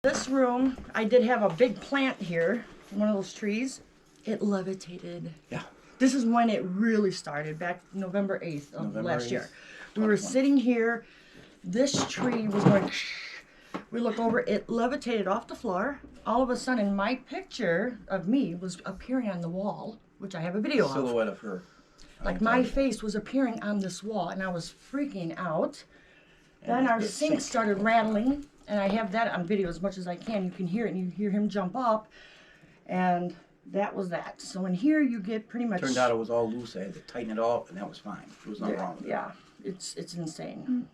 This room, I did have a big plant here, one of those trees. It levitated. Yeah. This is when it really started, back November 8th of last year. We were sitting here, this tree was going, we look over, it levitated off the floor. All of a sudden, my picture of me was appearing on the wall, which I have a video of. Silhouette of her. Like my face was appearing on this wall, and I was freaking out. Then our sink started rattling, and I have that on video as much as I can. You can hear it, and you hear him jump up, and that was that. So in here, you get pretty much... Turned out it was all loose. I had to tighten it all up, and that was fine. There was nothing wrong with it. Yeah, it's insane.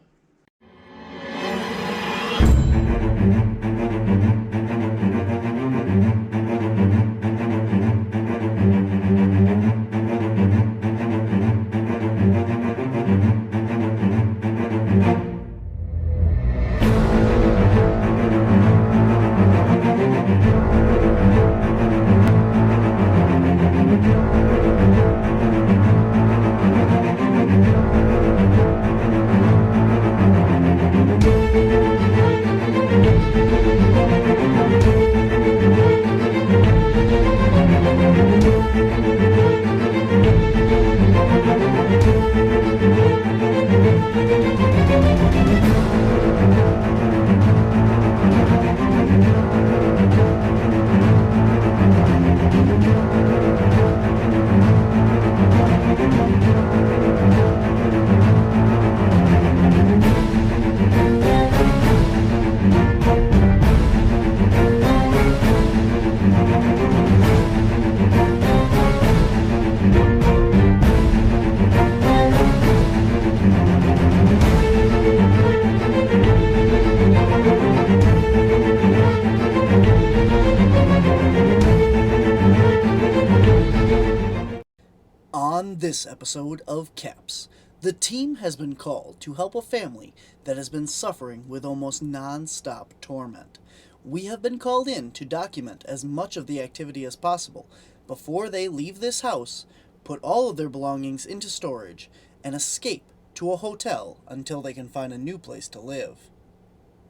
On this episode of CAPS, the team has been called to help a family that has been suffering with almost non-stop torment. We have been called in to document as much of the activity as possible before they leave this house, put all of their belongings into storage, and escape to a hotel until they can find a new place to live.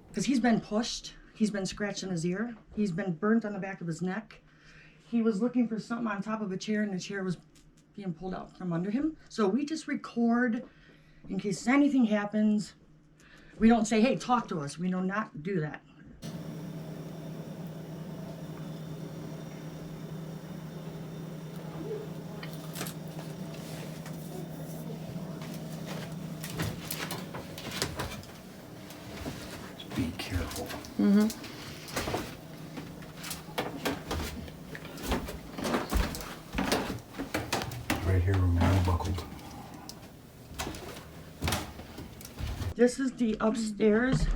Because he's been pushed, he's been scratched in his ear, he's been burnt on the back of his neck. He was looking for something on top of a chair, and the chair was being pulled out from under him. So we just record in case anything happens. We don't say, hey, talk to us. We do not do that. Just be careful. Mm-hmm. Right here, we're now buckled. This is the upstairs.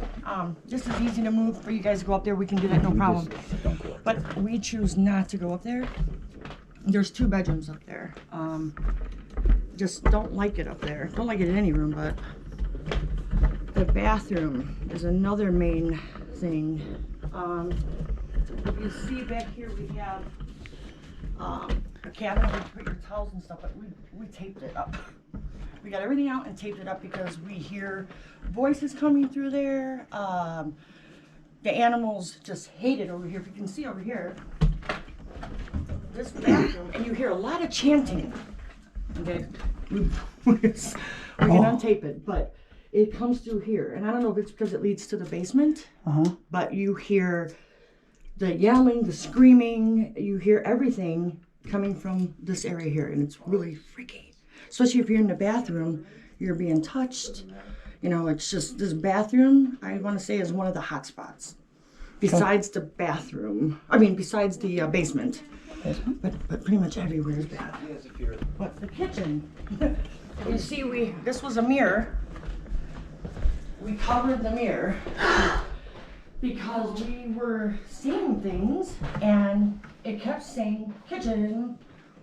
This is easy to move for you guys to go up there. We can do that, no problem. Don't go up. But we choose not to go up there. There's 2 bedrooms up there. Just don't like it up there. Don't like it in any room, but the bathroom is another main thing. If you see back here, we have a cabinet where you put your towels and stuff, but we taped it up. We got everything out and taped it up because we hear voices coming through there. The animals just hate it over here. If you can see over here, this bathroom, and you hear a lot of chanting. Okay, we can untape it, but it comes through here. And I don't know if it's because it leads to the basement, but you hear the yelling, the screaming, you hear everything coming from this area here, and it's really freaky. Especially if you're in the bathroom, you're being touched. You know, it's just, this bathroom, I want to say, is one of the hot spots. Besides the bathroom, besides the basement. But pretty much everywhere is bad. But the kitchen, you see, this was a mirror. We covered the mirror because we were seeing things, and it kept saying kitchen,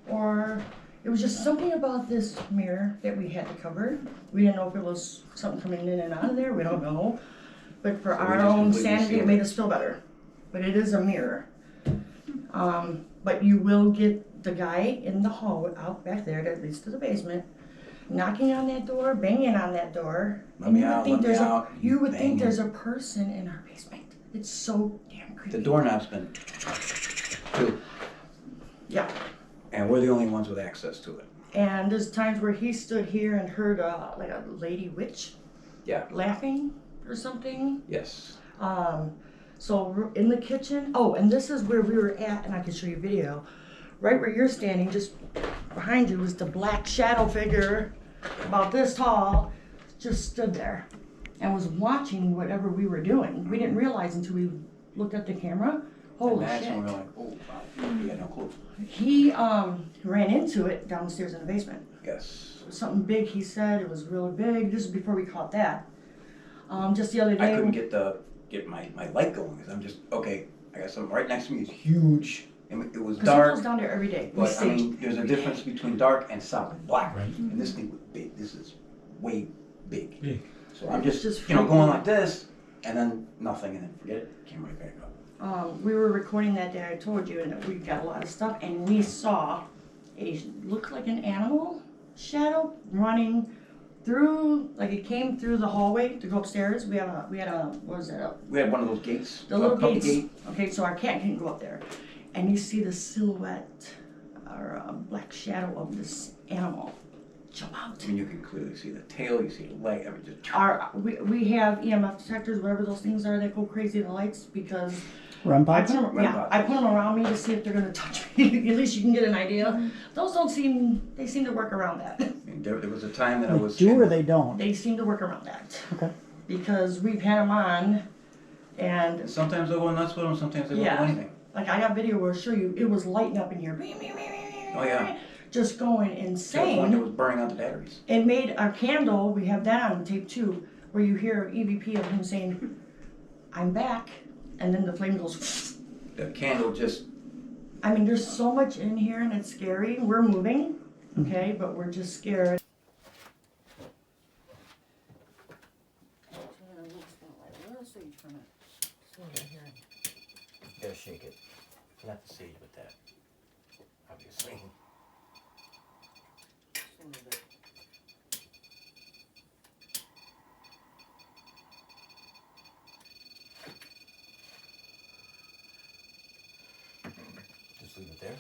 or it was just something about this mirror that we had to cover. We didn't know if it was something coming in and out of there. We don't know. But for our own sanity, it made us feel better. But it is a mirror. But you will get the guy in the hall out back there that leads to the basement, knocking on that door, banging on that door. Let me out, let me out. You would think there's a person in our basement. It's so damn The doorknob's been too, Yeah. and we're the only ones with access to it. And there's times where he stood here and heard like a lady witch Yeah. laughing or something. Yes. So in the kitchen, oh, and this is where we were at, and I can show you video. Right where you're standing, just behind you was the black shadow figure, about this tall, just stood there and was watching whatever we were doing. We didn't realize until we looked at the camera. Holy and that's shit. when we're like, oh, wow. We had no clue. He ran into it downstairs in the basement. Yes. It was something big, he said. It was really big. This is before we caught that. Just the other day. I couldn't get my light going because I'm just, okay, I got something right next to me. It's huge. And it was Because he dark. goes down there every day. We But I stage mean, there's a every day. difference between dark and solid black. Right. And this thing was big. This is way big. Big. So I'm just, Just going freaking- like this, and then nothing, and then forget it. Came right back up. We were recording that day, I told you, and we got a lot of stuff, and we saw looked like an animal shadow running through, like it came through the hallway to go upstairs. We had a, what was that? We had one of those gates. The little a puppy gates. gate. Okay, so our cat can go up there, and you see the silhouette or black shadow of this animal jump out. I mean, you can clearly see the tail. You see the leg. I mean, just. We have EMF detectors, whatever those things are that go crazy in the lights, because REM I pods? put them, yeah, I put them around me to see if they're gonna touch me. At least you can get an idea. Those they seem to work around that. I mean, there was a time that I was. Do or they don't? They seem to work around that. Okay. Because we've had them on, and Sometimes they'll go nuts with them. Sometimes they won't Yeah. do anything. like I got video where I'll show you, it was lighting up in here. Oh yeah. Just going To the point insane. it was burning out the batteries. It made our candle, we have that on tape too, where you hear EVP of him saying, "I'm back," and then the flame goes. The candle just. I mean, there's so much in here and it's scary. We're moving, okay, but we're just scared. Gotta shake it. Not the sage, but that. Obviously. Just leave it there.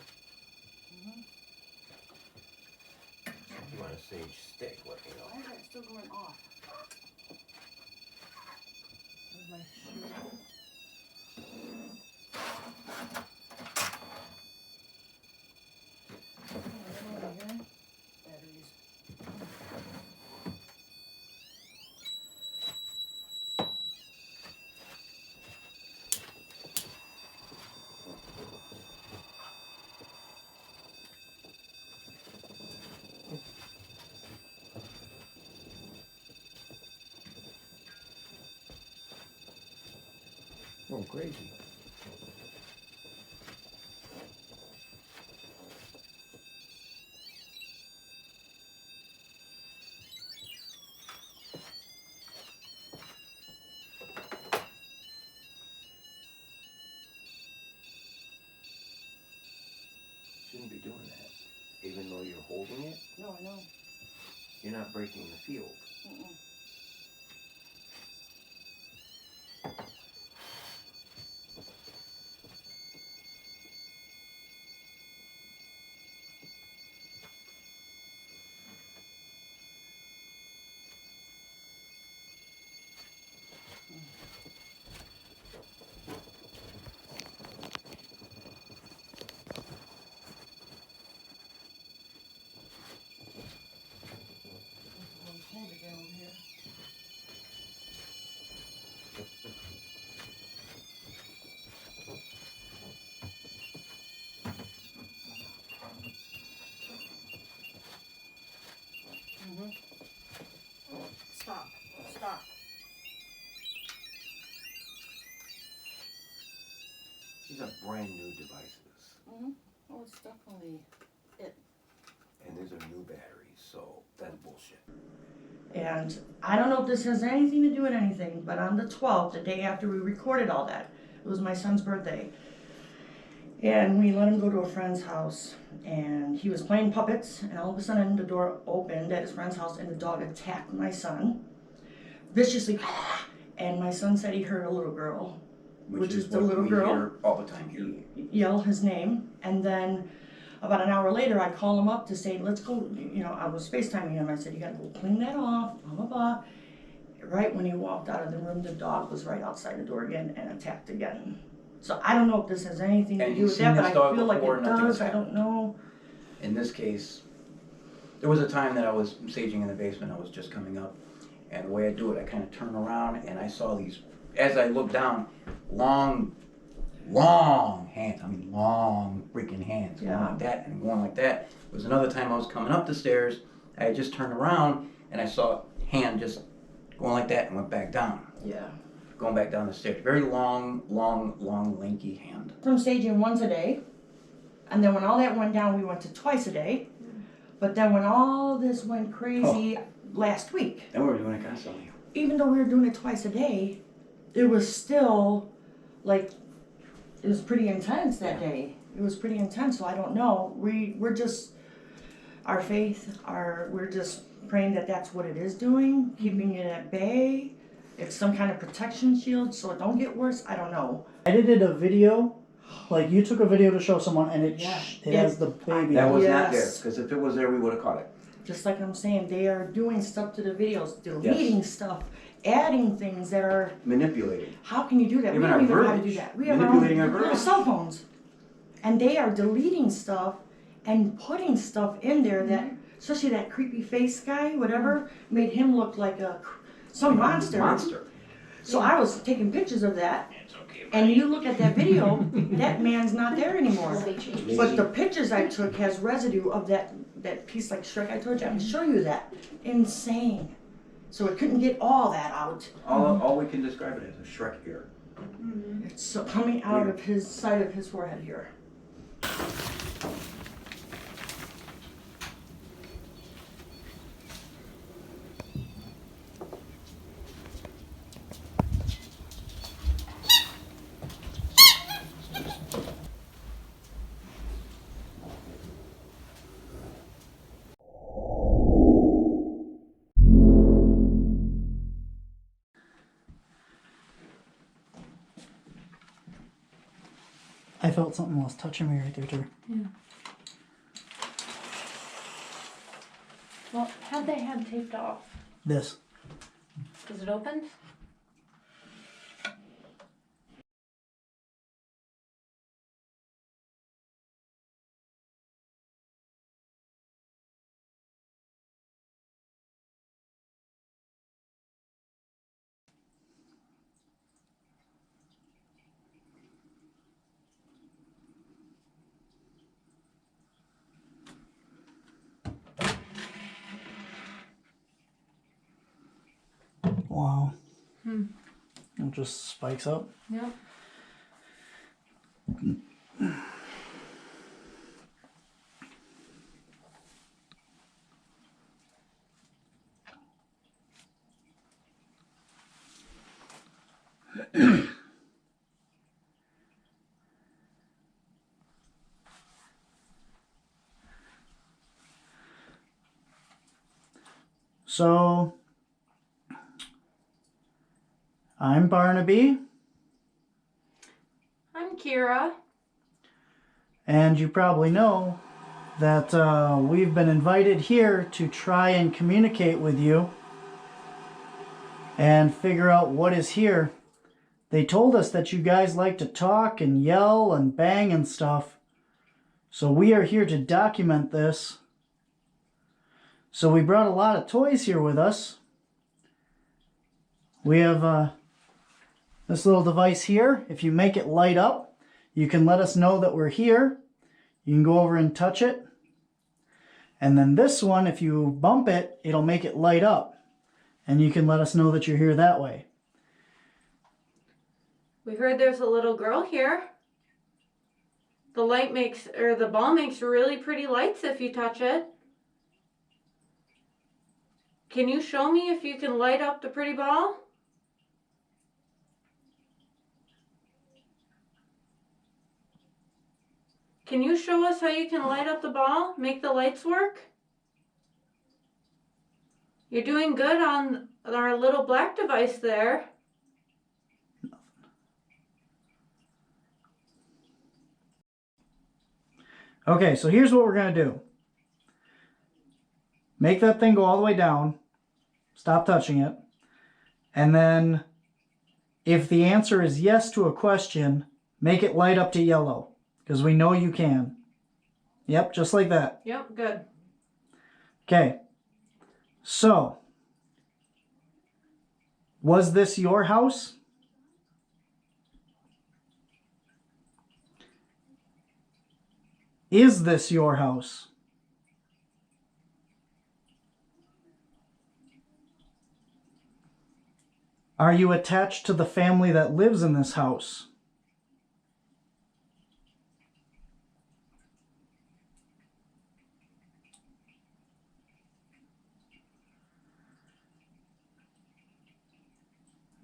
If you want a sage stick, let me know. Why is that still going off? Where's my shoe? Batteries. Oh, crazy. Shouldn't be doing that. Even though you're holding it, No, I know. you're not breaking the field. Mm-mm. Cold again over here. Stop. Stop. These are brand new devices. Oh, it's definitely it. And these are new batteries, so that's bullshit. And I don't know if this has anything to do with anything, but on the 12th, the day after we recorded all that, it was my son's birthday. And we let him go to a friend's house, and he was playing puppets, and all of a sudden the door opened at his friend's house, and the dog attacked my son viciously. And my son said he heard a little girl which is the what little we girl, hear all the time here. yell his name, and then about an hour later I'd call him up to say, let's go, I was FaceTiming him. I said, you gotta go clean that off, blah, blah, blah. Right when he walked out of the room, the dog was right outside the door again and attacked again. So I don't know if this has anything to And do you've with seen that, but this I dog feel like before, it nothing has does, I don't know. In this case, there was a time that I was saging in the basement. I was just coming up, and the way I do it, I kind of turn around and I saw these, as I looked down, long hands. I mean, long freaking hands going like that and going like that. There was another time I was coming up the stairs. I had just turned around and I saw a hand just going like that and went back down. Yeah. Going back down the stairs. Very long, lanky hand. From staging once a day, and then when all that went down, we went to twice a day. But then when all this went crazy last week, Then we were doing it constantly. even though we were doing it twice a day, it was still like, it was pretty intense that day. It was pretty intense, so I don't know. We're just, our faith, we're just praying that that's what it is doing, keeping it at bay. It's some kind of protection shield so it don't get worse. I don't know. I edited a video, like you took a video to show someone and it has the baby. That was Yes. not there, because if it was there, we would have caught it. Just like I'm saying, they are doing stuff to the videos, deleting stuff, adding things that are, Manipulating. how can you do that? Even We our don't even know how to do verbiage. that. We have Manipulating our we have verbiage. cell phones. And they are deleting stuff and putting stuff in there that, especially that creepy face guy, whatever, made him look like some monster. So I was taking pictures of that, and you look at that video, that man's not there anymore. But the pictures I took has residue of that piece like Shrek I told you. I can show you that. Insane. So it couldn't get all that out. All we can describe it as a Shrek ear. It's so coming out of his side of his forehead here. I felt something was touching me right there too. Yeah. Well, how'd they have taped off? This. Is it open? Wow. It just spikes up. Yep. So, I'm Barnaby, I'm Kira. and you probably know that we've been invited here to try and communicate with you and figure out what is here. They told us that you guys like to talk and yell and bang and stuff, so we are here to document this. So we brought a lot of toys here with us. We have this little device here. If you make it light up, you can let us know that we're here. You can go over and touch it. And then this one, if you bump it, it'll make it light up. And you can let us know that you're here that way. We heard there's a little girl here. The ball makes really pretty lights if you touch it. Can you show me if you can light up the pretty ball? Can you show us how you can light up the ball? Make the lights work? You're doing good on our little black device there. Okay, so here's what we're going to do. Make that thing go all the way down. Stop touching it. And then if the answer is yes to a question, make it light up to yellow. Because we know you can. Yep, just like that. Yep, good. Okay. So, was this your house? Is this your house? Are you attached to the family that lives in this house?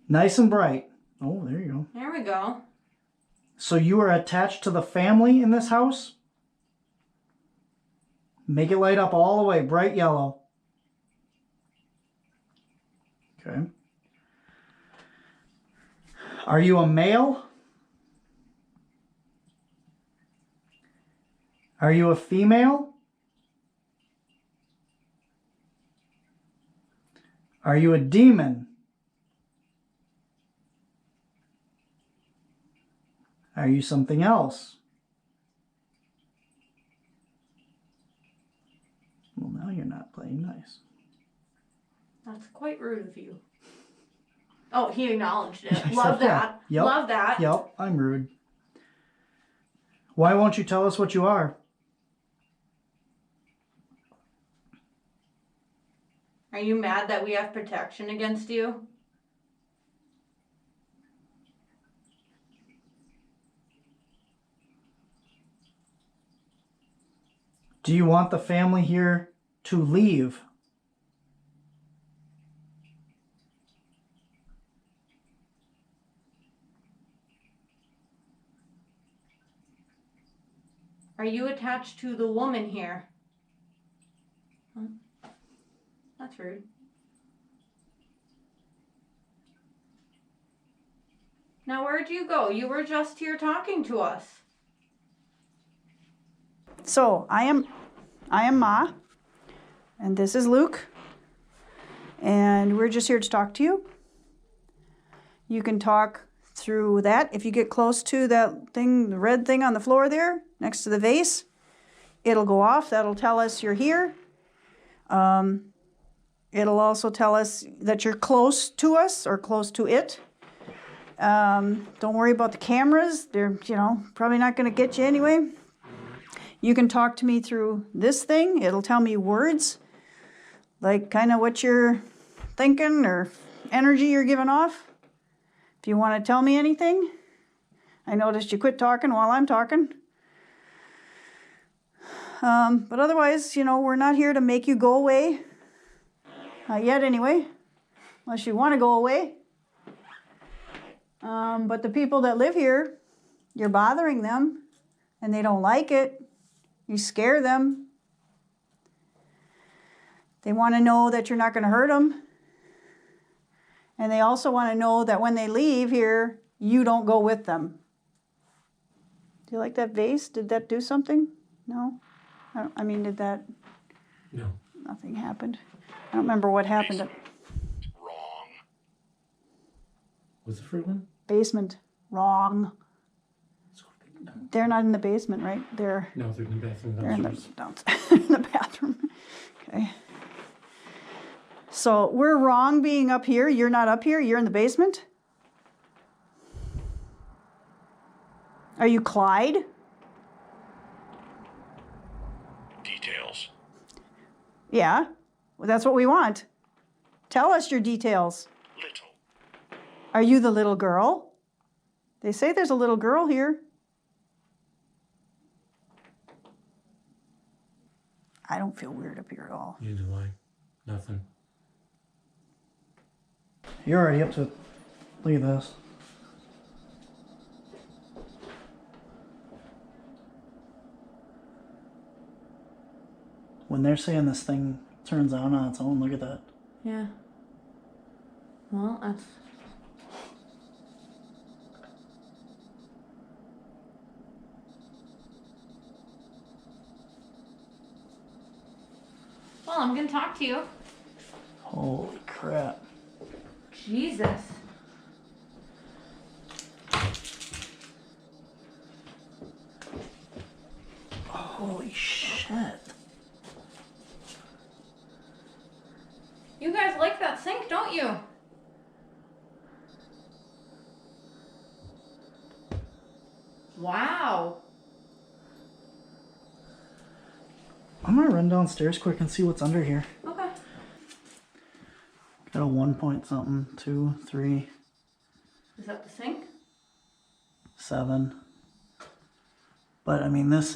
Nice and bright. Oh, there you go. There we go. So you are attached to the family in this house? Make it light up all the way, bright yellow. Okay. Are you a male? Are you a female? Are you a demon? Are you something else? Well, now you're not playing nice. That's quite rude of you. Oh, he acknowledged it. I Love said that. Yep. Love that. Yep, I'm rude. Why won't you tell us what you are? Are you mad that we have protection against you? Do you want the family here to leave? Are you attached to the woman here? Huh? That's rude. Now where'd you go? You were just here talking to us. So I am Ma, and this is Luke, and we're just here to talk to you. You can talk through that. If you get close to that thing, the red thing on the floor there, next to the vase, it'll go off. That'll tell us you're here. It'll also tell us that you're close to us or close to it. Don't worry about the cameras. They're, probably not going to get you anyway. You can talk to me through this thing. It'll tell me words, like kind of what you're thinking or energy you're giving off. If you want to tell me anything. I noticed you quit talking while I'm talking. But otherwise, we're not here to make you go away. Not yet, anyway. Unless you want to go away. But the people that live here, you're bothering them, and they don't like it. You scare them. They want to know that you're not going to hurt them. And they also want to know that when they leave here, you don't go with them. Do you like that vase? Did that do something? No? Did that? No. Nothing happened. I don't remember what happened. Wrong. What's the first one? Basement. Wrong. They're not in the basement, right? No, they're in the bathroom. They're in the bathroom. Okay. So we're wrong being up here. You're not up here. You're in the basement. Are you Clyde? Details. Yeah. Well, that's what we want. Tell us your details. Little. Are you the little girl? They say there's a little girl here. I don't feel weird up here at all. Neither do I. Nothing. You're already up to it. Look at this. When they're saying this thing turns on its own, look at that. Yeah. Well, that's... Well, I'm gonna talk to you. Holy crap. Jesus. Holy shit. You guys like that sink, don't you? Wow. I'm gonna run downstairs quick and see what's under here. Okay. Got a 1 point something, 2, 3, Is that the sink? 7. But I mean, this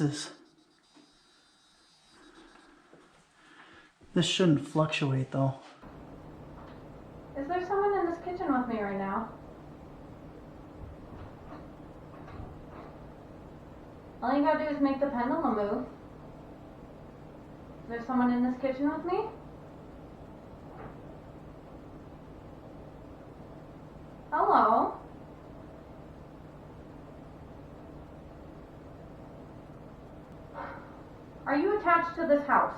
shouldn't fluctuate though. Is there someone in this kitchen with me right now? All you gotta do is make the pendulum move. Is there someone in this kitchen with me? Hello? Are you attached to this house?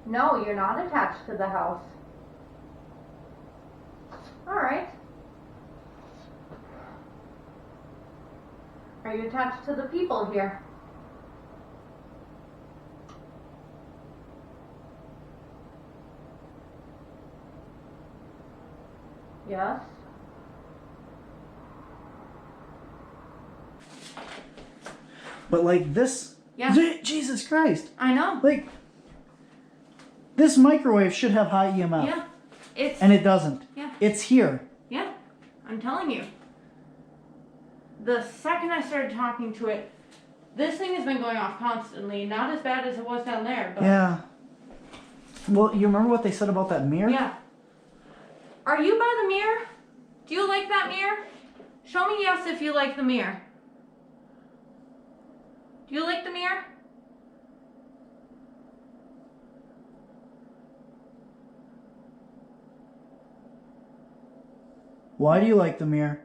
No, you're not attached to the house. All right. Are you attached to the people here? Yes. But like this, Yeah. Jesus Christ. I know. Like, this microwave should have high EMF. Yeah. It's And it doesn't. Yeah. It's here. Yeah, I'm telling you. The second I started talking to it, this thing has been going off constantly. Not as bad as it was down there, but Yeah. Well, you remember what they said about that mirror? yeah. Are you by the mirror? Do you like that mirror? Show me yes if you like the mirror. Do you like the mirror? Why do you like the mirror?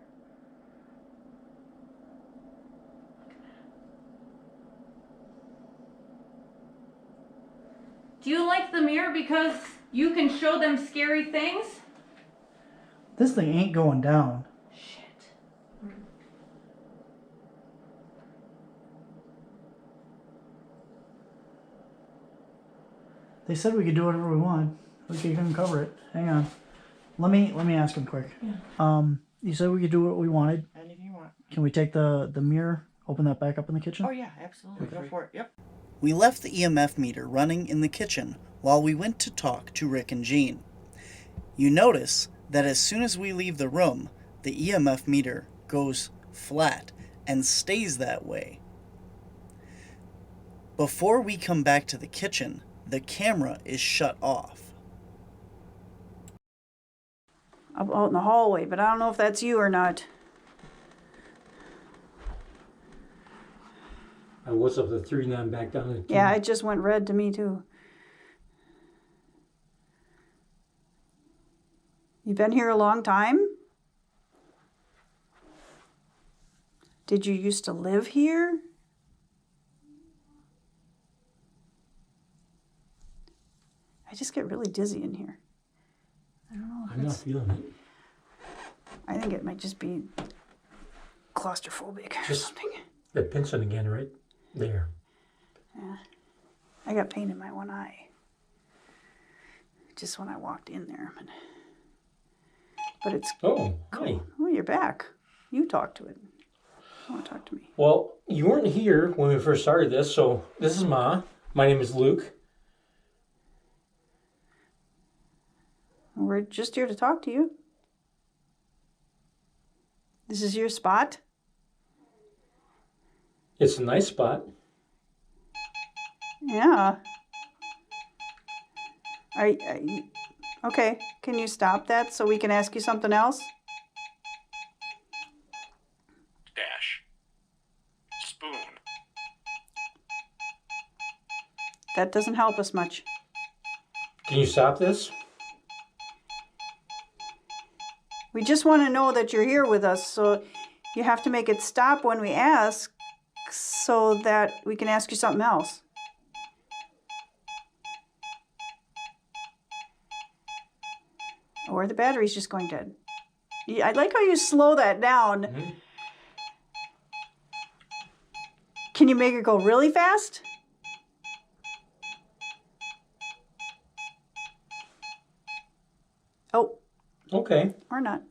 Do you like the mirror because you can show them scary things? This thing ain't going down. Shit. They said we could do whatever we want. We could uncover it. Hang on. Let me ask him quick. Yeah. You said we could do what we wanted. Anything you want. Can we take the mirror, open that back up in the kitchen? Oh yeah, absolutely. Go for it. Yep. We left the EMF meter running in the kitchen while we went to talk to Rick and Jean. You notice that as soon as we leave the room, the EMF meter goes flat and stays that way. Before we come back to the kitchen, the camera is shut off. I'm out in the hallway, but I don't know if that's you or not. I was up to 3, now I'm back down to 2. Yeah, it just went red to me too. You been here a long time? Did you used to live here? I just get really dizzy in here. I don't know if I'm not it's, feeling it. I think it might just be claustrophobic or Just- something. The pinching again, right there. Yeah. I got pain in my one eye. Just when I walked in there. But it's Oh, hi. oh, you're back. You talk to it. You want to talk to me? Well, you weren't here when we first started this, so this is Ma. My name is Luke. We're just here to talk to you. This is your spot? It's a nice spot. Yeah. Okay, can you stop that so we can ask you something else? Dash. Spoon. That doesn't help us much. Can you stop this? We just want to know that you're here with us, so you have to make it stop when we ask so that we can ask you something else. Or the battery's just going dead. I like how you slow that down. Mm-hmm. Can you make it go really fast? Oh, Okay. or not.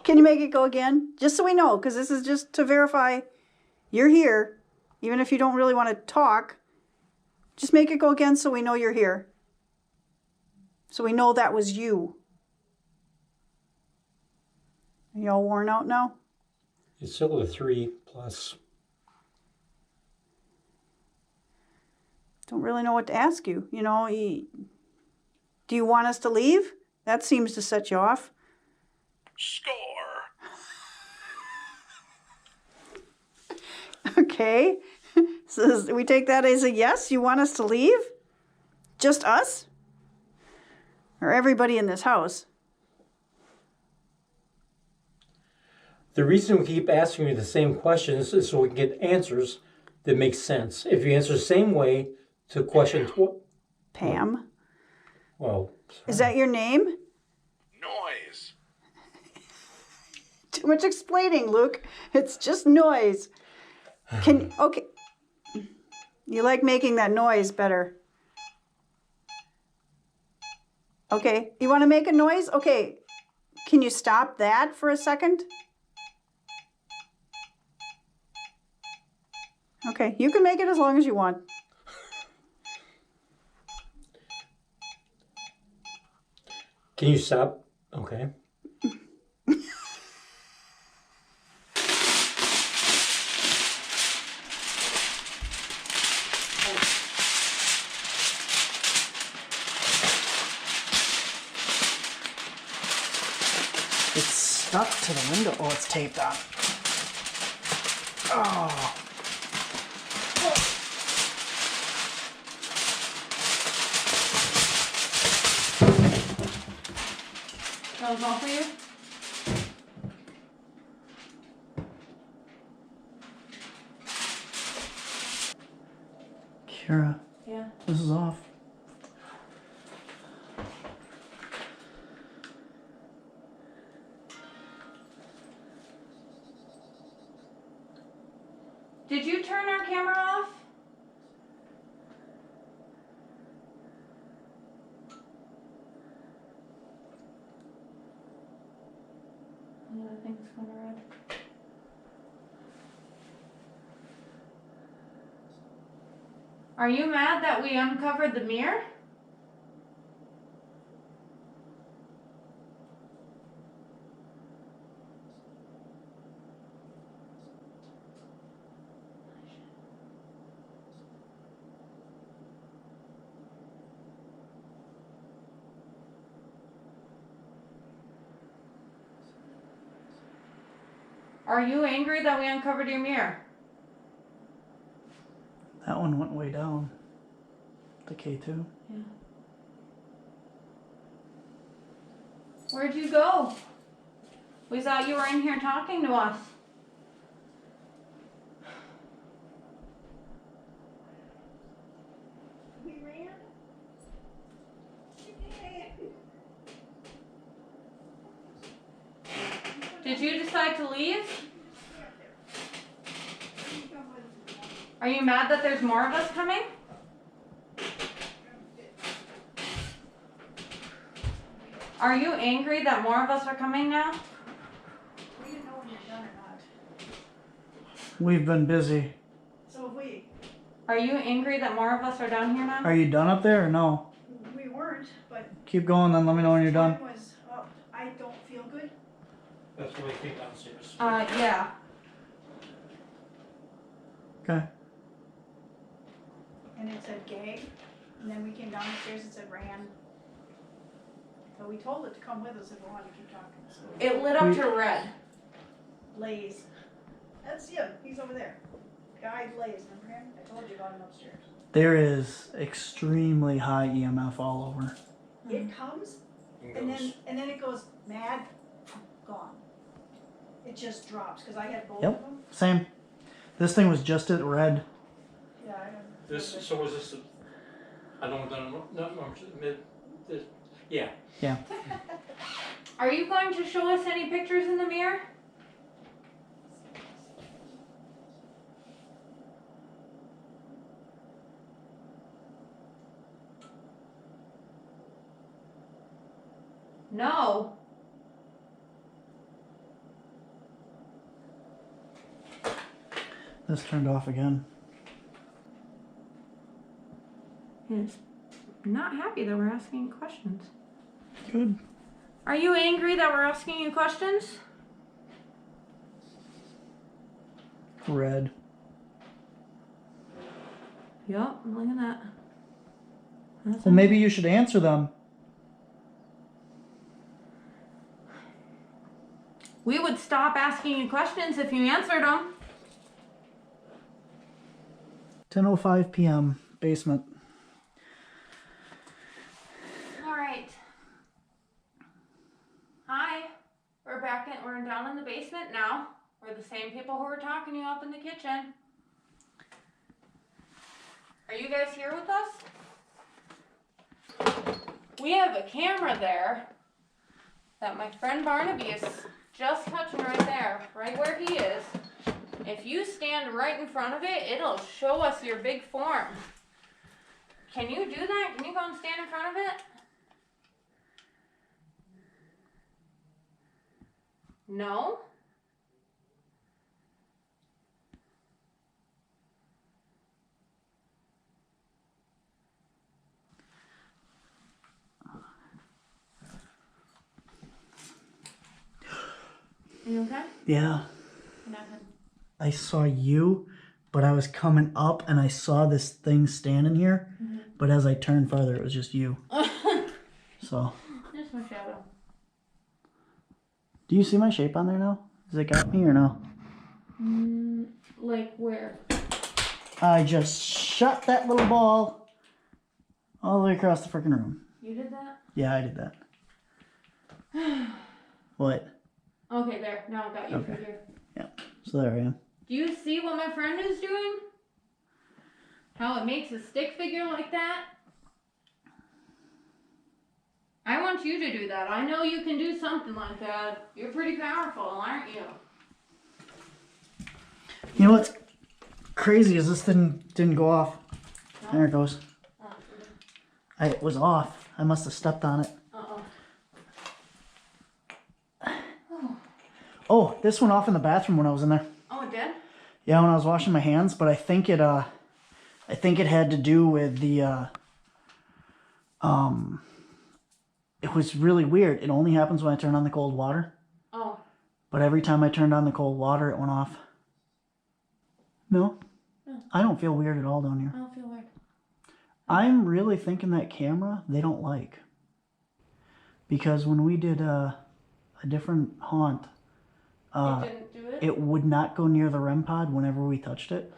Can you make it go again? Just so we know, because this is just to verify you're here. Even if you don't really want to talk, just make it go again so we know you're here. So we know that was you. Are you all worn out now? It's still a 3 plus. Don't really know what to ask you. You know, do you want us to leave? That seems to set you off. Score! Okay. So we take that as a yes? You want us to leave? Just us? Or everybody in this house? The reason we keep asking you the same questions is so we can get answers that make sense. If you answer the same way to question Pam. well, Is that your name? Noise! Too much explaining, Luke. It's just noise. Okay. You like making that noise better. Okay. You want to make a noise? Okay. Can you stop that for a second? Okay. You can make it as long as you want. can you stop? Okay. It's stuck to the window. Oh, it's taped on. Oh. That was all for you? Kira, Yeah. this is off. Did you turn our camera off? Yeah, I think it's kind of red. Are you mad that we uncovered the mirror? Are you angry that we uncovered your mirror? That one went way down. The K2. Yeah. Where'd you go? We thought you were in here talking to us. We ran. Did you decide to leave? Are you mad that there's more of us coming? Are you angry that more of us are coming now? We didn't know when you're done or not. We've been busy. So if we Are you angry that more of us are down here now? Are you done up there or no? weren't, but Keep going, then let me know when you're done. time was up. I don't feel good. That's why we came downstairs. Yeah. Okay. And it said gag, and then we came downstairs and said ran. So we told it to come with us if we wanted to keep talking. So It lit up to red. Lays. That's him. He's over there. Guy Blaze, remember him? I told you about him upstairs. There is extremely high EMF all over. It comes, and then it goes mad, gone. It just drops, because I had both of Yep. them. Same. This thing was just at red. Yeah, I don't. So was this? I don't know. Yeah. Yeah. Are you going to show us any pictures in the mirror? No. This turned off again. He's not happy that we're asking questions. Good. Are you angry that we're asking you questions? Red. Yep, look at that. That's Well, maybe you should answer them. We would stop asking you questions if you answered them. 10:05 p.m. Basement. All right. Hi. We're down in the basement now. We're the same people who were talking to you up in the kitchen. Are you guys here with us? We have a camera there that my friend Barnaby is just touching right there, right where he is. If you stand right in front of it, it'll show us your big form. Can you do that? Can you go and stand in front of it? No? Are you okay? Yeah. Nothing. I saw you, but I was coming up and I saw this thing standing here. Mm-hmm. But as I turned farther, it was just you. So. Just my shadow. Do you see my shape on there now? Has it got me or no? Like where? I just shot that little ball all the way across the freaking room. You did that? Yeah, I did that. What? Okay, there. Now I got you Okay. here. Yeah. So there I am. Do you see what my friend is doing? How it makes a stick figure like that? I want you to do that. I know you can do something like that. You're pretty powerful, aren't you? You know what's crazy is this thing didn't go off. There it goes. It was off. I must have stepped on it. Oh, this went off in the bathroom when I was in there. Oh, it did? Yeah, when I was washing my hands, but I think it had to do with the it was really weird. It only happens when I turn on the cold water. Oh. But every time I turned on the cold water, it went off. No. I don't feel weird at all down here. I don't feel weird. I'm really thinking that camera they don't like. Because when we did a different haunt, It didn't do it? it would not go near the REM pod whenever we touched it.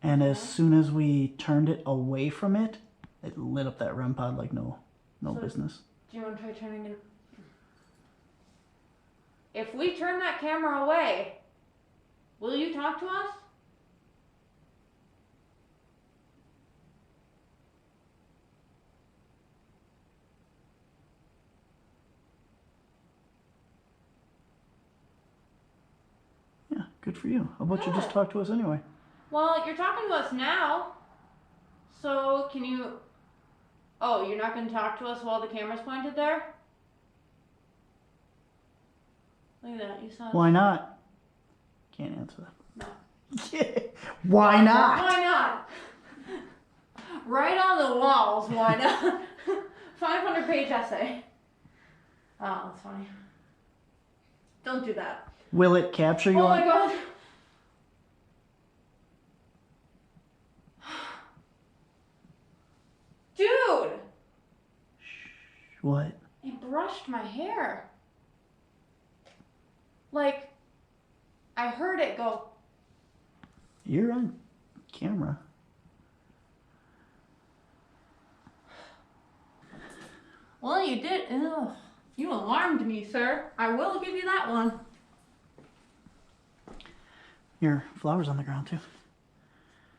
And as soon as we turned it away from it, it lit up that REM pod like no business. Do you want to try turning it? If we turn that camera away, will you talk to us? Yeah, good for you. How about you just talk to us anyway? Well, you're talking to us now. So, can you... Oh, you're not going to talk to us while the camera's pointed there? Look at that. You saw Why not? Can't answer that. No. Why not? Why not? Right on the walls, why not? 500-page essay. Oh, that's funny. Don't do that. Will it capture you Oh on... my god. Dude! What? It brushed my hair. Like, I heard it go You're on camera. Well, you did. Ugh. You alarmed me, sir. I will give you that one. Your flowers on the ground too.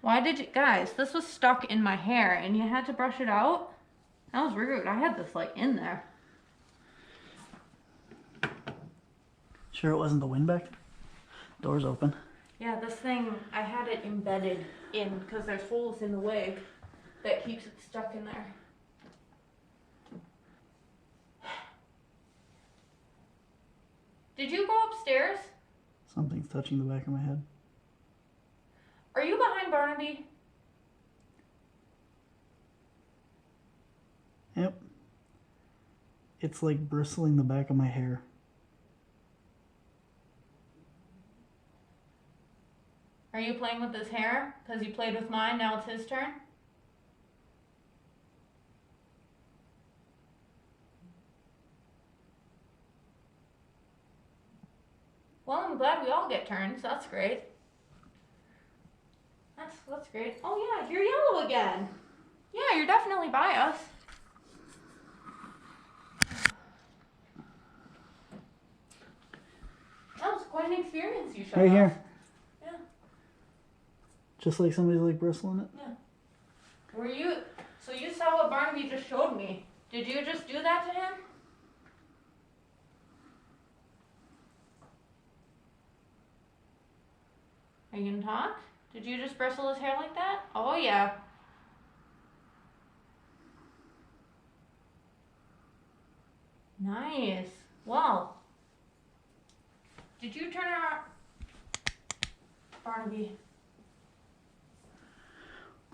Why did you guys? This was stuck in my hair, and you had to brush it out. That was rude. I had this like in there. Sure, it wasn't the wind back there? Door's open. Yeah, this thing, I had it embedded in because there's holes in the wig that keeps it stuck in there. Did you go upstairs? Something's touching the back of my head. Are you behind Barnaby? Yep. It's like bristling the back of my hair. Are you playing with his hair? Because you played with mine, now it's his turn? Well, I'm glad we all get turns. That's great. That's great. Oh yeah, you're yellow again. Yeah, you're definitely by us. That was quite an experience you showed Right us. here. Yeah. Just like somebody's like bristling it. Yeah. Were you? So you saw what Barnaby just showed me. Did you just do that to him? Are you gonna talk? Did you just bristle his hair like that? Oh yeah. Nice. Well. Did you turn around, Barnaby?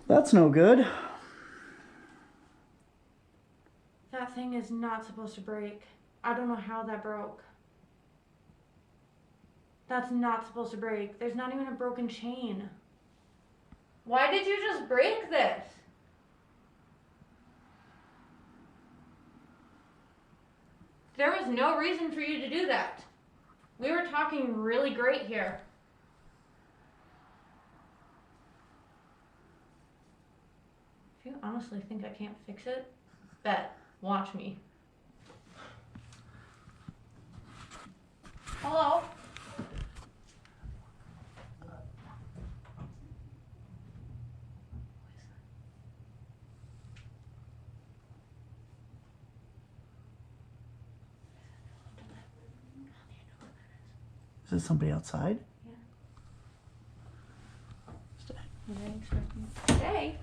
That's no good. That thing is not supposed to break. I don't know how that broke. That's not supposed to break. There's not even a broken chain. Why did you just break this? There was no reason for you to do that. We were talking really great here. If you honestly think I can't fix it, bet. Watch me. Hello? Is it somebody outside? Hey.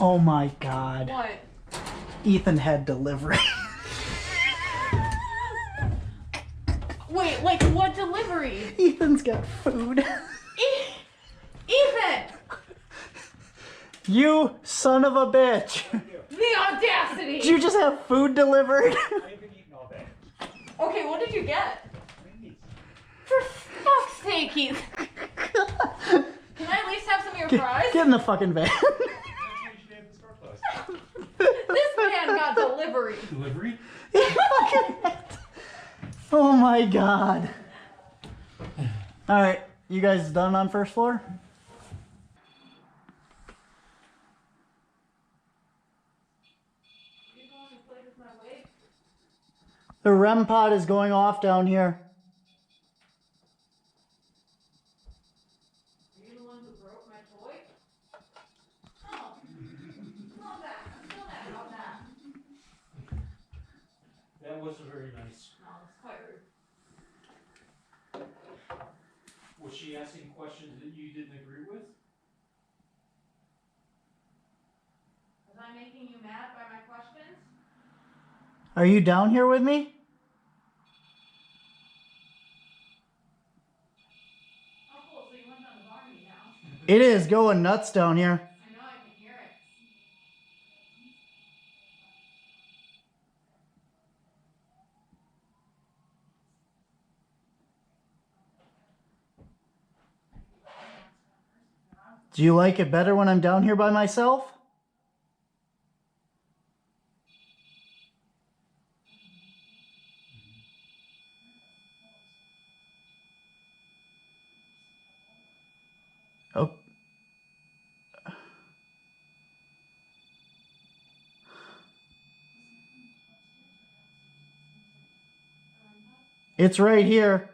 Oh my god. What? Ethan had delivery. Wait, like what delivery? Ethan's got food. Ethan! You son of a bitch. The audacity! Did you just have food delivered? Okay, what did you get? For fuck's sake, Ethan. Can I at least have some of your fries? Get in the fucking van. This man got delivery. Delivery? Oh my god. Alright, you guys done on first floor? The REM pod is going off down here. Are you the one who broke my toy? Oh. Not that. Not that. Not that. That wasn't very nice. No, it's quite rude. Was she asking questions that you didn't agree with? Was I making you mad by my questions? Are you down here with me? Oh, cool. So you went down to Barnaby now. It is going nuts down here. I know, I can hear it. Do you like it better when I'm down here by myself? Oh. It's right here.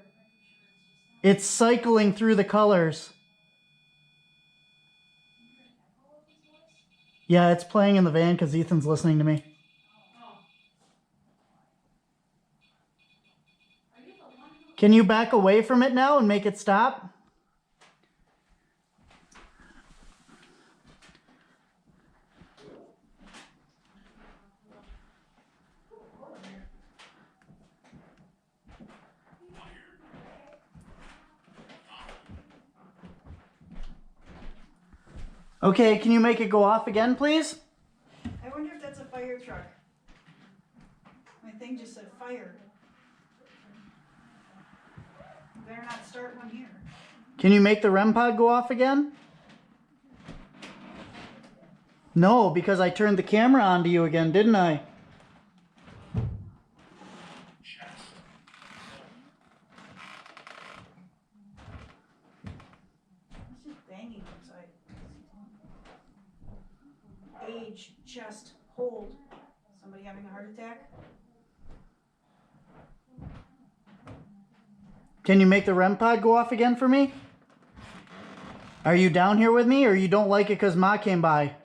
It's cycling through the colors. Yeah, it's playing in the van because Ethan's listening to me. Can you back away from it now and make it stop? Okay, can you make it go off again, please? I wonder if that's a fire truck. My thing just said fire. You better not start one here. Can you make the REM pod go off again? No, because I turned the camera on to you again, didn't I? It's just banging outside. Age, chest, hold. Somebody having a heart attack? Can you make the REM pod go off again for me? Are you down here with me, or you don't like it because Ma came by?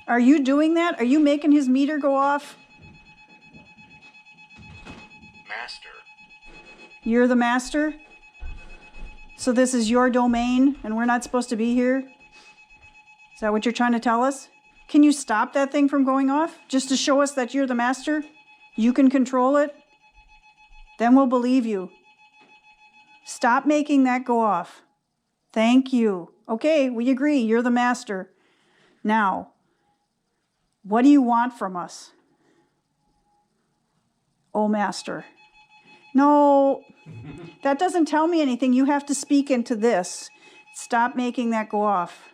Are you doing that? Are you making his meter go off? Master. You're the master? So this is your domain and we're not supposed to be here? Is that what you're trying to tell us? Can you stop that thing from going off? Just to show us that you're the master? You can control it? Then we'll believe you. Stop making that go off. Thank you. Okay, we agree. You're the master. Now, what do you want from us? Oh, master. No, that doesn't tell me anything. You have to speak into this. Stop making that go off.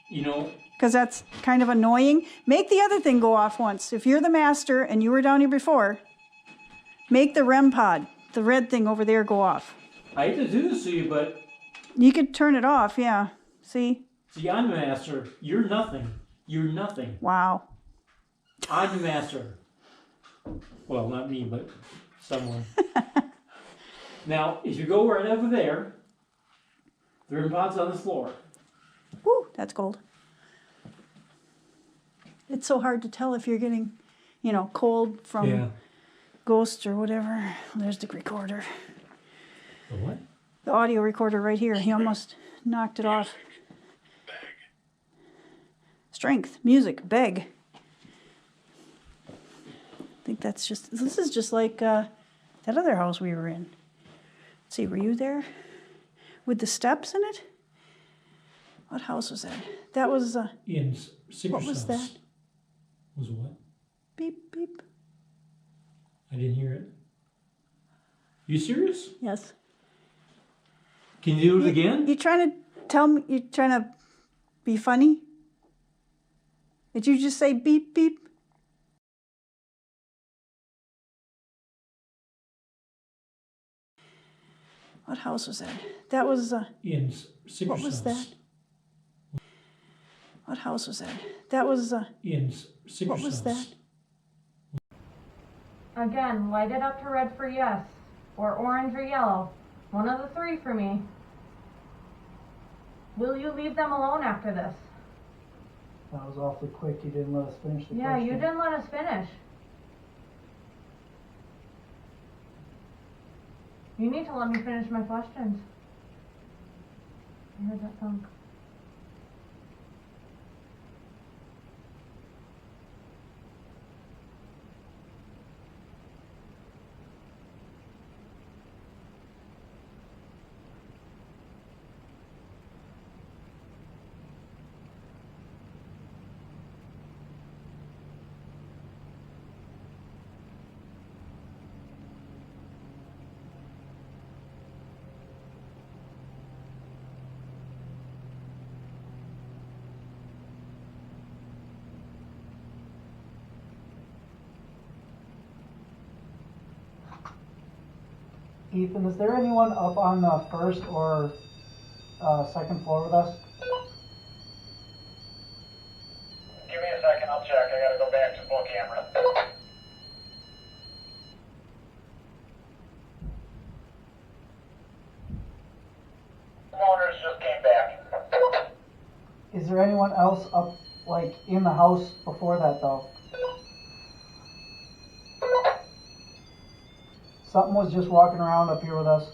You know, Because that's kind of annoying. Make the other thing go off once. If you're the master and you were down here before, make the REM pod, the red thing over there, go off. I hate to do this to you, but You could turn it off, yeah. See? see, I'm the master. You're nothing. You're nothing. Wow. I'm the master. Well, not me, but someone. Now, if you go right over there, the REM pod's on the floor. Woo, that's cold. It's so hard to tell if you're getting, cold from ghosts or whatever. There's the recorder. The what? The audio recorder right here. He almost knocked it off. Strength, music, beg. I think this is just like that other house we were in. Let's see, were you there? With the steps in it? What house was that? That was, In Secret what was that? Was what? Beep, beep. I didn't hear it. You serious? Yes. Can you do it again? You trying to tell me, you trying to be funny? Did you just say beep, beep? What house was that? That was, In Secret what was that? What house was that? That was, In Secret what was that? Again, light it up to red for yes, or orange or yellow. One of the three for me. Will you leave them alone after this? That was awfully quick. You didn't let us finish the Yeah, question. you didn't let us finish. You need to let me finish my questions. I heard that thunk. Ethan, is there anyone up on the first or second floor with us? Give me a second, I'll check. I gotta go back to full camera. Owners just came back. Is there anyone else up, like, in the house before that, though? Something was just walking around up here with us.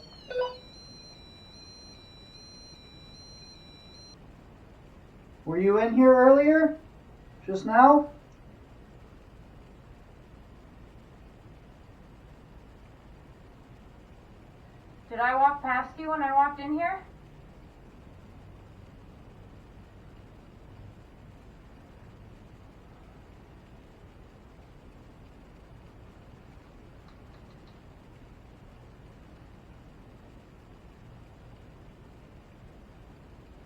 Were you in here earlier? Just now? Did I walk past you when I walked in here?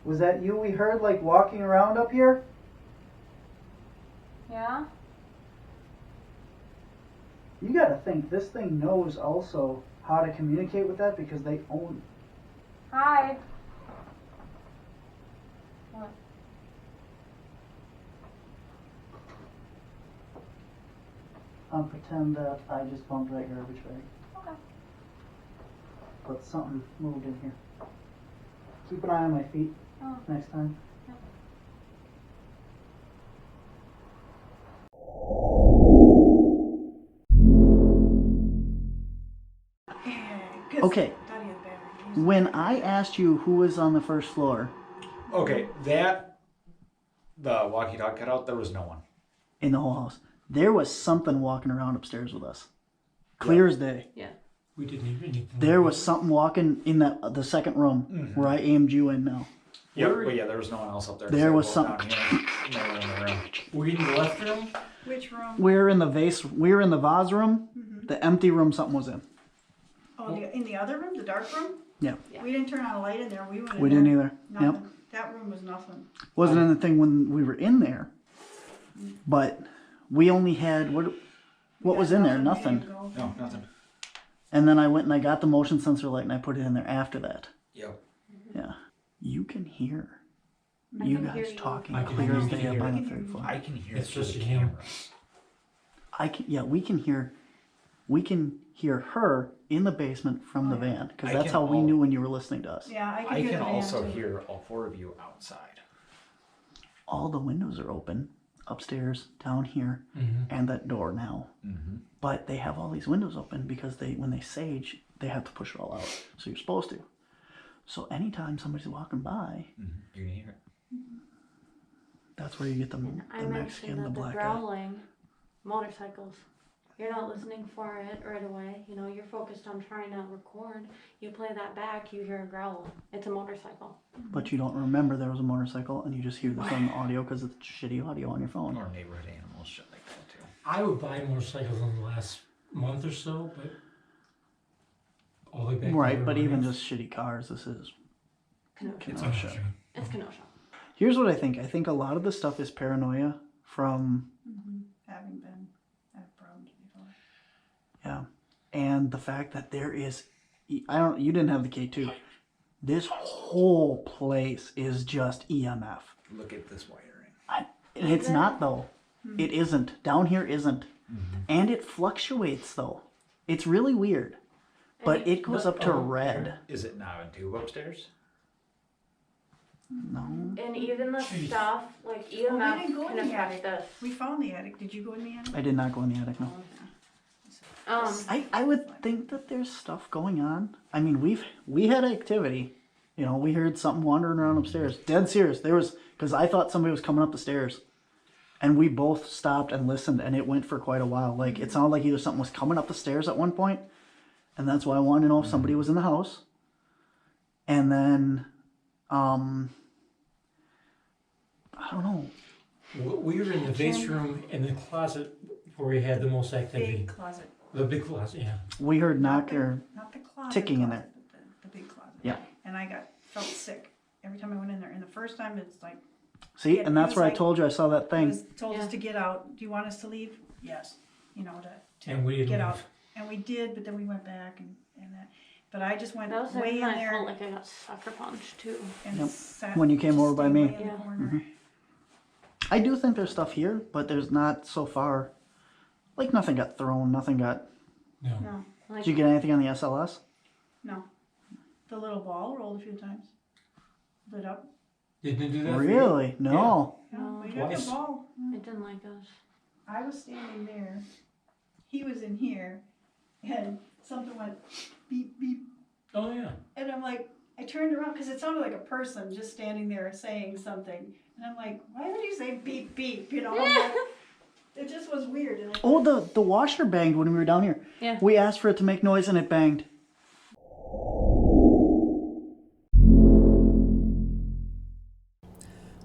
Was that you we heard, like, walking around up here? Yeah? You gotta think, this thing knows also how to communicate with that because they own. Hi. What? I'll pretend that I just bumped that garbage bag. Okay. But something moved in here. Keep an eye on my feet Oh. next time. Okay. When I asked you who was on the first floor Okay, the walkie-talkie cutout, there was no one. in the whole house, there was something walking around upstairs with us. Clear as day. Yeah. We didn't even need to. There was something walking in the second room where I aimed you in now. Yeah, but yeah, there was no one else up there. There So was I some- walked down here, no one in the room. Were you in the left room? Which room? We were in the vase room. The empty room something was in. Oh, in the other room, the dark room? Yeah. We didn't turn on a light in there. We went in We there. didn't either. Nothing. Yep. That room was nothing. Wasn't anything when we were in there. But we only had what was in there? We Nothing. didn't go. No, nothing. And then I went and I got the motion sensor light and I put it in there after that. Yep. Yeah. You can hear I you can hear guys you. talking I can clear hear as you. day up I on can the hear third you. floor. I can hear It's through just the you. cameras. We can hear her in the basement from the van because I that's can how we all- knew when you were listening to us. Yeah, I could I hear can the van also too. hear all four of you outside. All the windows are open upstairs, down here, and that door now. Mm-hmm. But they have all these windows open because when they sage, they have to push it all out. So you're supposed to. So anytime somebody's walking by, You can hear it. that's where you get the I Mexican, mentioned the that the black guy. growling, motorcycles. You're not listening for it right away. You know, you're focused on trying to record. You play that back, you hear a growl. It's a motorcycle. But you don't remember there was a motorcycle, and you just hear this on the audio because it's shitty audio on your phone. Or neighborhood animals, shit like that too. I would buy motorcycles in the last month or so, but all the way back. to Right, but even Evergreen. just shitty cars, this is Kenosha. It's Kenosha. Kenosha. It's Kenosha. Here's what I think. I think a lot of the stuff is paranoia from, Having been had problems before. yeah, and the fact that there is, you didn't have the K2. This whole place is just EMF. Look at this wiring. And it's not though. It isn't. Down here isn't. And it fluctuates though. It's really weird. But it goes up to red. Is it now in tube upstairs? No. And even the stuff, like Oh, we EMF didn't go can in the affect attic. this. We found the attic. Did you go in the attic? I did not go in the attic, no. Um, I would think that there's stuff going on. I mean, we had activity. You know, we heard something wandering around upstairs. Dead serious. There was, because I thought somebody was coming up the stairs. And we both stopped and listened, and it went for quite a while. Like, it sounded like either something was coming up the stairs at one point, and that's why I wanted to know if somebody was in the house. And then, I don't know. We were in the vase room in the closet where we had the most activity. Big closet. The big closet, yeah. We heard knocker. Not the closet. Ticking in closet, but the big closet. Yeah. And I felt sick every time I went in there. And the first time it's like, See, Yeah, and it that's was where I like- told you I saw that it thing. was told us Yeah. to get out. Do you want us to leave? Yes. You know, to And we didn't get leave. out. And we did, but then we went back and that. But I just went That was way in when I there felt like I got sucker punched too. and Yep. sat, When you came just over by stayed me. way in the Yeah. corner. I do think there's stuff here, but there's not so far. Like nothing got thrown, nothing got. No. No, Like, Did you get anything on the SLS? no. The little ball rolled a few times. Lit up. Didn't do that for you? Really? No. Yeah, No. we got the Twice. ball. it didn't like us. I was standing there. He was in here. And something went beep, beep. Oh, yeah. And I'm like, I turned around because it sounded like a person just standing there saying something. And I'm like, why would you say beep, beep? You know? I'm like, it just was weird. And Oh, the washer banged when we were down here. Yeah. We asked for it to make noise and it banged.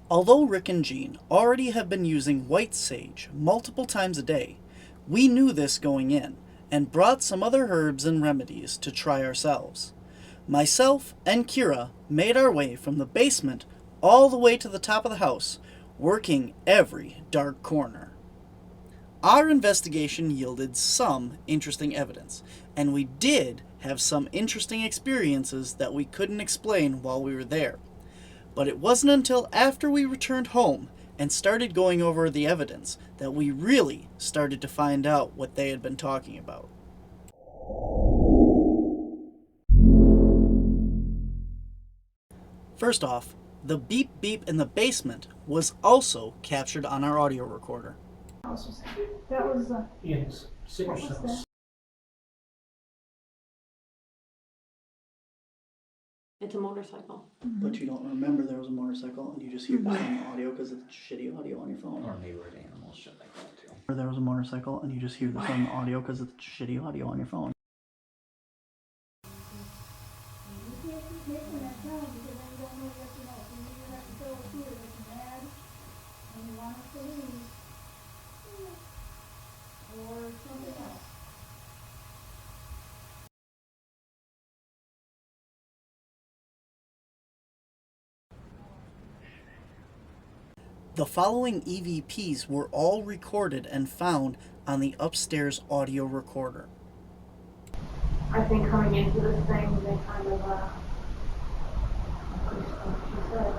Although Rick and Jean already have been using white sage multiple times a day, we knew this going in and brought some other herbs and remedies to try ourselves. Myself and Kira made our way from the basement all the way to the top of the house, working every dark corner. Our investigation yielded some interesting evidence, and we did have some interesting experiences that we couldn't explain while we were there. But it wasn't until after we returned home and started going over the evidence that we really started to find out what they had been talking about. First off, the beep beep in the basement was also captured on our audio recorder. that was Yes. Sit yourself. It's a motorcycle. But you don't remember there was a motorcycle and you just hear the same audio because it's shitty audio on your phone. Or neighborhood animals, shit like that too. Or there was a motorcycle and you just hear the same audio because it's shitty audio on your phone. The following EVPs were all recorded and found on the upstairs audio recorder. I think coming into this thing, they kind of, she said,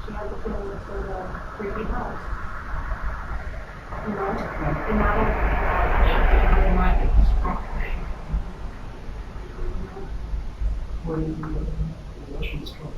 she had the feeling this was a creepy house. You know, and not only they might be strong. Where do you think the Russians come?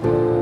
Bye.